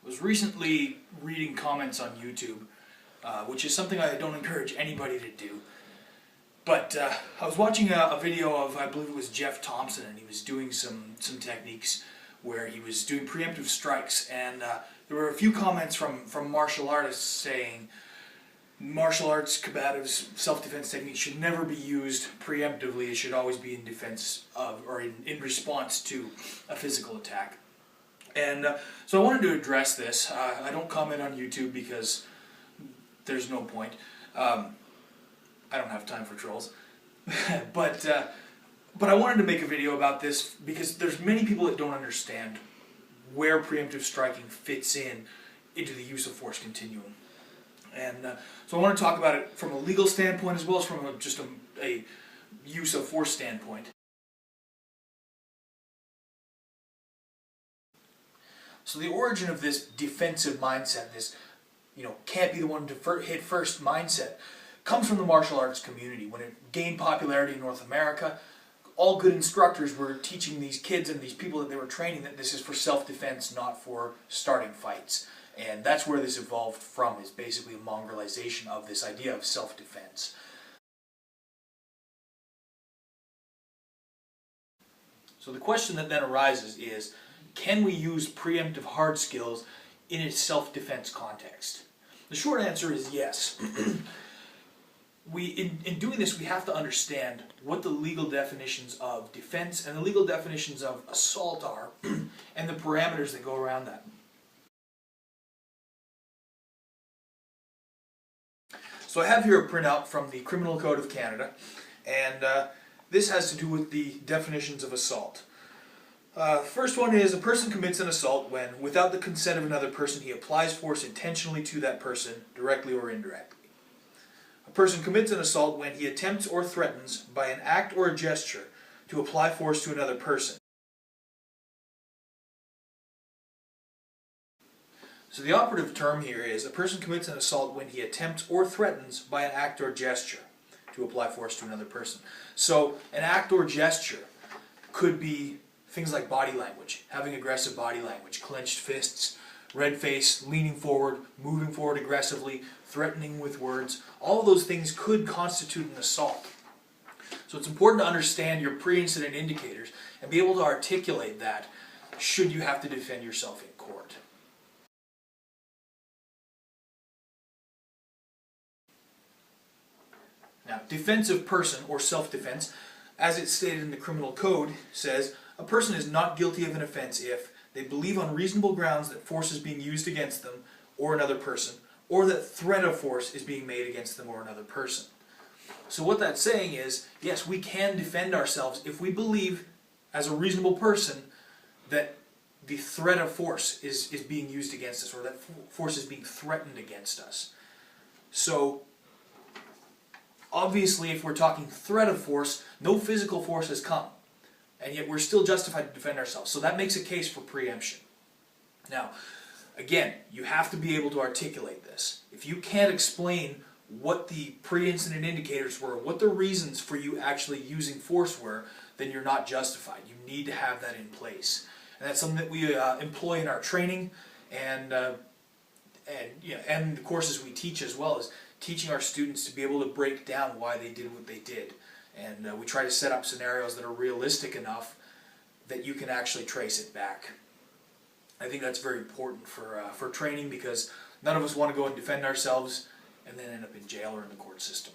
was recently reading comments on YouTube, which is something I don't encourage anybody to do. But I was watching a video of, I believe it was Jeff Thompson, and he was doing some techniques where he was doing preemptive strikes, and there were a few comments from martial artists saying martial arts, combatives, self-defense techniques should never be used preemptively. It should always be in defense of, or in response to a physical attack. And so I wanted to address this. I don't comment on YouTube because there's no point. I don't have time for trolls. but I wanted to make a video about this because there's many people that don't understand where preemptive striking fits into the use of force continuum. And so I want to talk about it from a legal standpoint as well as from just a use of force standpoint. So the origin of this defensive mindset, this can't be the one to hit first mindset, comes from the martial arts community. When it gained popularity in North America, all good instructors were teaching these kids and these people that they were training that this is for self-defense, not for starting fights. And that's where this evolved from, is basically a mongrelization of this idea of self-defense. So the question that then arises is, can we use preemptive hard skills in a self-defense context? The short answer is yes. In doing this, we have to understand what the legal definitions of defense and the legal definitions of assault are, and the parameters that go around that. So I have here a printout from the Criminal Code of Canada, and this has to do with the definitions of assault. First one is, a person commits an assault when, without the consent of another person, he applies force intentionally to that person, directly or indirectly. A person commits an assault when he attempts or threatens, by an act or a gesture, to apply force to another person. So the operative term here is, a person commits an assault when he attempts or threatens, by an act or gesture, to apply force to another person. So an act or gesture could be things like body language, having aggressive body language, clenched fists, red face, leaning forward, moving forward aggressively, threatening with words. All of those things could constitute an assault. So it's important to understand your pre-incident indicators and be able to articulate that should you have to defend yourself in court. Now, defensive person or self-defense, as it's stated in the Criminal Code, says a person is not guilty of an offense if they believe on reasonable grounds that force is being used against them or another person, or that threat of force is being made against them or another person. So what that's saying is, yes, we can defend ourselves if we believe, as a reasonable person, that the threat of force is being used against us, or that force is being threatened against us. So obviously, if we're talking threat of force, no physical force has come, and yet we're still justified to defend ourselves. So that makes a case for preemption. Now, again, you have to be able to articulate this. If you can't explain what the pre-incident indicators were, what the reasons for you actually using force were, then you're not justified. You need to have that in place. And that's something that we employ in our training and the courses we teach as well, is teaching our students to be able to break down why they did what they did. And we try to set up scenarios that are realistic enough that you can actually trace it back. I think that's very important for training, because none of us want to go and defend ourselves and then end up in jail or in the court system.